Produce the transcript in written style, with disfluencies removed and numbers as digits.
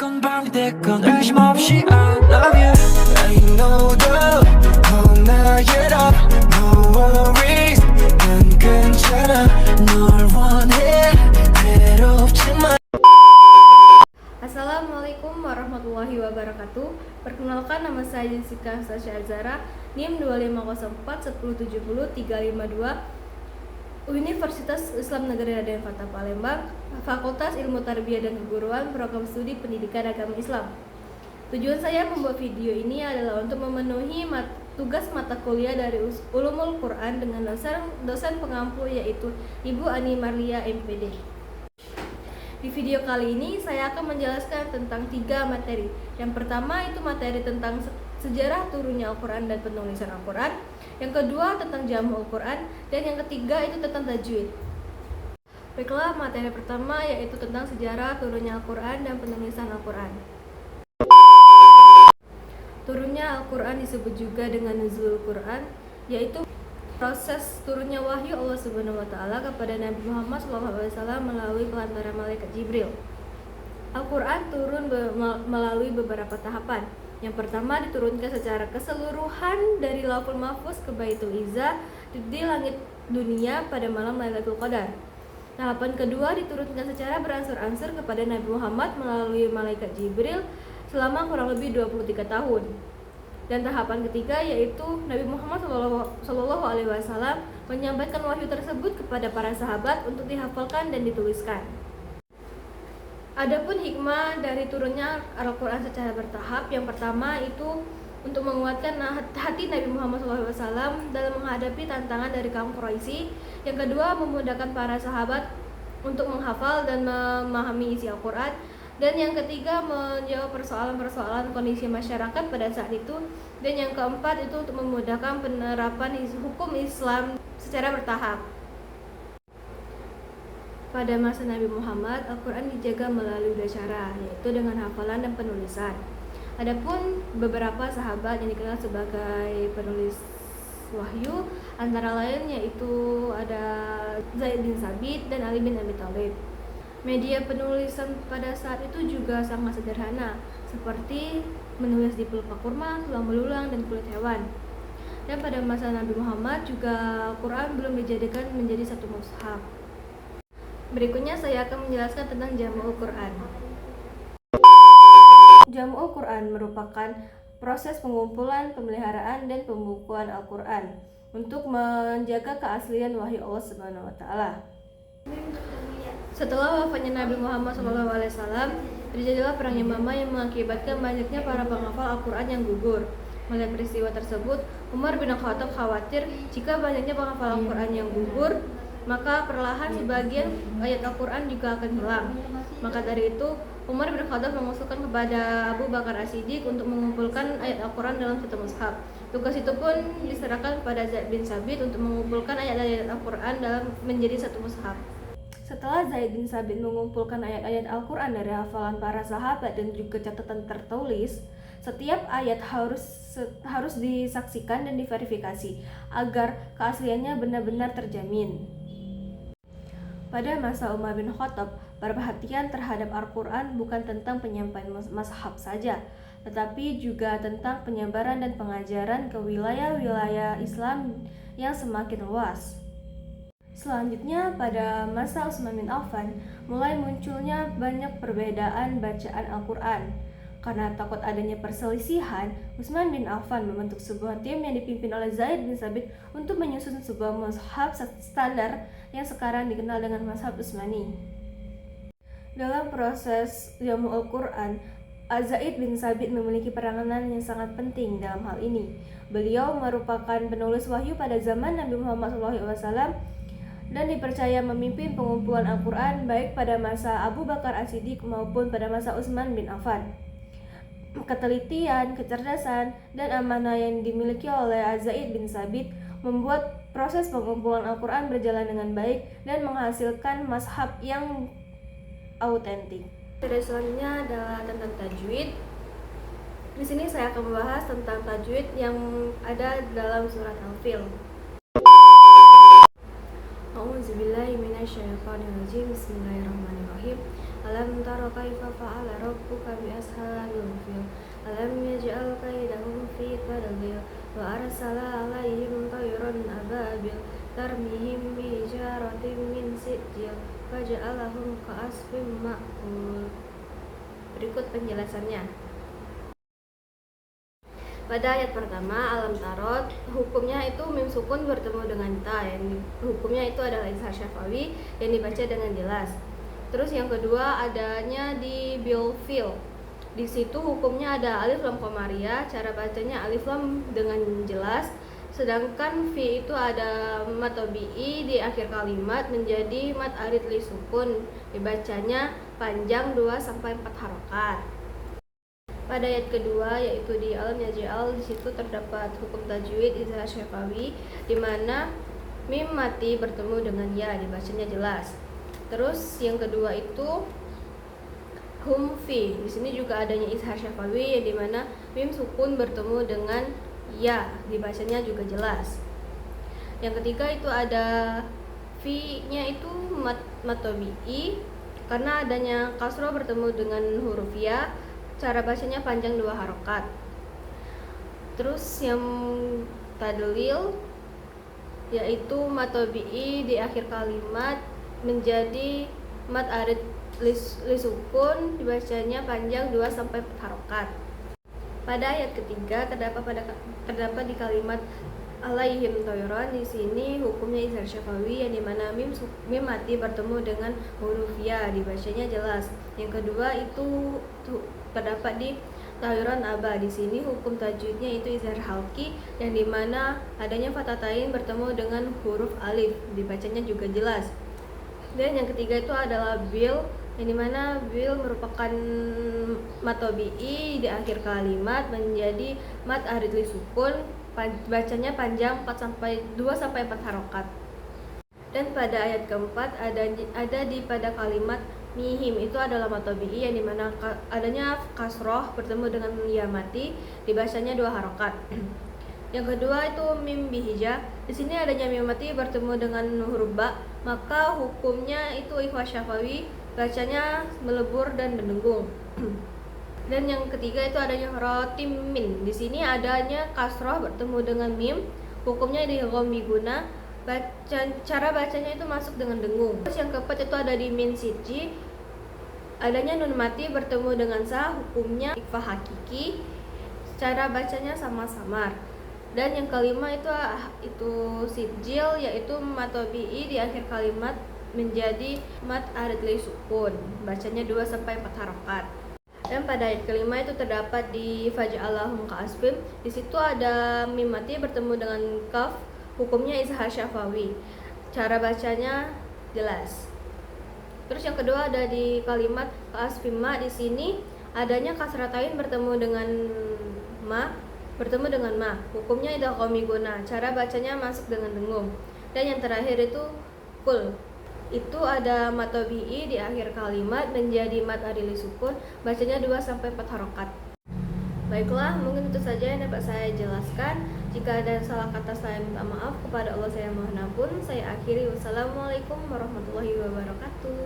어떤 밤이 됐건 의심 없이 I love you. Ain't no doubt all night up, no worries. 난 괜찮아 널 원해 괴롭지만. Assalamualaikum warahmatullahi wabarakatuh. Perkenalkan, nama saya Jessica Sasha Azara, NIM 25041070352, Universitas Islam Negeri Raden Fatah Palembang, Fakultas Ilmu Tarbiyah dan Keguruan, Program Studi Pendidikan Agama Islam. Tujuan saya membuat video ini adalah untuk memenuhi tugas mata kuliah dari Ulumul Quran dengan dosen pengampu, yaitu Ibu Ani Marlia MPD. Di video kali ini saya akan menjelaskan tentang 3 materi. Yang pertama itu materi tentang sejarah turunnya Al-Quran dan penulisan Al-Quran. Yang kedua tentang jamu Al-Quran. Dan yang ketiga itu tentang tajwid. Baiklah, materi pertama yaitu tentang sejarah turunnya Al-Quran dan penulisan Al-Quran. Turunnya Al-Quran disebut juga dengan Nuzulul Quran, yaitu proses turunnya wahyu Allah Subhanahu wa taala kepada Nabi Muhammad SAW melalui pelantara malaikat Jibril. Al-Quran turun melalui beberapa tahapan. Yang pertama diturunkan secara keseluruhan dari Lauhul Mahfuz ke Baitul Izzah di langit dunia pada malam Lailatul Qadar. Tahapan kedua diturunkan secara beransur-ansur kepada Nabi Muhammad melalui malaikat Jibril selama kurang lebih 23 tahun. Dan tahapan ketiga yaitu Nabi Muhammad SAW menyampaikan wahyu tersebut kepada para sahabat untuk dihafalkan dan dituliskan. Adapun hikmah dari turunnya Al-Quran secara bertahap, yang pertama itu untuk menguatkan hati Nabi Muhammad SAW dalam menghadapi tantangan dari kaum Quraisy. Yang kedua, memudahkan para sahabat untuk menghafal dan memahami isi Al-Quran. Dan yang ketiga, menjawab persoalan-persoalan kondisi masyarakat pada saat itu. Dan yang keempat itu untuk memudahkan penerapan hukum Islam secara bertahap. Pada masa Nabi Muhammad, Al-Quran dijaga melalui 2 cara, yaitu dengan hafalan dan penulisan. Adapun beberapa sahabat yang dikenal sebagai penulis wahyu, antara lain yaitu ada Zaid bin Sabit dan Ali bin Abi Thalib. Media penulisan pada saat itu juga sangat sederhana, seperti menulis di pulpa kurma, tulang belulang, dan kulit hewan. Dan pada masa Nabi Muhammad juga Quran belum dijadikan menjadi satu mushaf. Berikutnya saya akan menjelaskan tentang Jam'ul Quran. Jam'ul Quran merupakan proses pengumpulan, pemeliharaan, dan pembukuan Al-Quran untuk menjaga keaslian wahyu Allah Subhanahu wa taala. Setelah wafatnya Nabi Muhammad SAW, terjadilah perang Yamamah yang mengakibatkan banyaknya para penghafal Al-Quran yang gugur. Melihat peristiwa tersebut, Umar bin Khattab khawatir jika banyaknya penghafal Al-Quran yang gugur, maka perlahan sebagian ayat Al-Quran juga akan hilang. Maka dari itu, Umar bin Khattab mengusulkan kepada Abu Bakar As-Siddiq untuk mengumpulkan ayat Al-Quran dalam satu mushaf. Tugas itu pun diserahkan kepada Zaid bin Sabit untuk mengumpulkan ayat-ayat Al-Quran dalam menjadi satu mushaf. Setelah Zaid bin Sabit mengumpulkan ayat-ayat Al-Quran dari hafalan para sahabat dan juga catatan tertulis, setiap ayat harus disaksikan dan diverifikasi agar keasliannya benar-benar terjamin. Pada masa Umar bin Khattab, perhatian terhadap Al-Quran bukan tentang penyampaian mazhab saja, tetapi juga tentang penyebaran dan pengajaran ke wilayah-wilayah Islam yang semakin luas. Selanjutnya, pada masa Utsman bin Affan, mulai munculnya banyak perbedaan bacaan Al-Quran. Karena takut adanya perselisihan, Utsman bin Affan membentuk sebuah tim yang dipimpin oleh Zaid bin Sabit untuk menyusun sebuah mushaf standar yang sekarang dikenal dengan Mushaf Utsmani. Dalam proses Jam'ul Quran, Zaid bin Sabit memiliki peranan yang sangat penting dalam hal ini. Beliau merupakan penulis wahyu pada zaman Nabi Muhammad SAW dan dipercaya memimpin pengumpulan Al-Quran baik pada masa Abu Bakar As-Siddiq maupun pada masa Utsman bin Affan. Ketelitian, kecerdasan, dan amanah yang dimiliki oleh Zaid bin Sabit membuat proses pengumpulan Al-Quran berjalan dengan baik dan menghasilkan mazhab yang autentik. Materi selanjutnya adalah tentang tajwid. Di sini saya akan membahas tentang tajwid yang ada dalam surat Al-Fil. A'udzubillahi minasyaitonirrajim. Bismillahirrahmanirrahim. Alam tara kaifa fa'ala rabbuka bi ashabil fil. Alam yaj'al kaidahum fi tadlil wa arsala 'alaihim tayran ababil tarmihim bi hijaratin min sijil faja'alahum ka'asfin ma'kul. Berikut penjelasannya. Pada ayat pertama, alam tarot, hukumnya itu mim sukun bertemu dengan ta, yang hukumnya itu adalah izhar syafawi yang dibaca dengan jelas. Terus yang kedua adanya di bil fil. Di situ hukumnya ada alif lam qamariyah, cara bacanya alif lam dengan jelas. Sedangkan fi itu ada mat tabi'i di akhir kalimat menjadi mat arid li sukun, dibacanya panjang 2 sampai 4 harokat. Pada ayat kedua yaitu di alam yaj'al, di situ terdapat hukum tajwid izhar syafawi di mana mim mati bertemu dengan ya, dibacanya jelas. Terus yang kedua itu hum fi. Di sini juga adanya izhar syafawi yang di mana mim sukun bertemu dengan ya, dibacanya juga jelas. Yang ketiga itu ada fi-nya itu mat tabi'i karena adanya kasroh bertemu dengan huruf ya. Cara bacanya panjang 2 harokat. Terus yang tadlil yaitu mat tabi'i di akhir kalimat menjadi mat arid li sukun, dibacanya panjang 2 sampai 4 harokat. Pada ayat ketiga terdapat di kalimat alaihim toiron. Di sini hukumnya izhar syafawi yang dimana mim mati bertemu dengan huruf ya, dibacanya jelas. Yang kedua itu terdapat di toiron aba. Di sini hukum tajwidnya itu izhar halki yang dimana adanya fatatain bertemu dengan huruf alif, dibacanya juga jelas. Dan yang ketiga itu adalah bil yang dimana bil merupakan mat tabi'i di akhir kalimat menjadi mat arid li sukun, bacanya panjang 2 sampai 4 harokat. Dan pada ayat keempat ada di pada kalimat mihim, itu adalah mat tabi'i yang dimana adanya kasroh bertemu dengan ya mati, dibacanya 2 harokat. Yang kedua itu mim bihijah. Di sini adanya mim mati bertemu dengan huruf ba, maka hukumnya itu ikhfa syafawi, bacanya melebur dan mendengung. Dan yang ketiga itu adanya rotim min. Di sini adanya kasroh bertemu dengan mim, hukumnya idgham biguna, cara bacanya itu masuk dengan dengung. Terus yang keempat itu ada di min siji, adanya nun mati bertemu dengan sa, hukumnya ikhfa hakiki, cara bacanya sama samar. Dan yang kelima itu sijil, yaitu mat tabi'i di akhir kalimat menjadi mat arid li sukun, bacanya 2 sampai 4 harokat. Dan pada ayat kelima itu terdapat di faj'alahum ka'asfim. Di situ ada mim mati bertemu dengan kaf, hukumnya izhar syafawi, cara bacanya jelas. Terus yang kedua ada di kalimat ka'asfim ma. Di sini adanya kasratain bertemu dengan ma, hukumnya idgham guna, cara bacanya masuk dengan dengung. Dan yang terakhir itu kul, itu ada mat tabi'i di akhir kalimat menjadi mat arid li sukun, bacanya 2 sampai 4 harokat. Baiklah, mungkin itu saja yang dapat saya jelaskan. Jika ada salah kata saya minta maaf, kepada Allah saya mohon ampun. Saya akhiri, wassalamualaikum warahmatullahi wabarakatuh.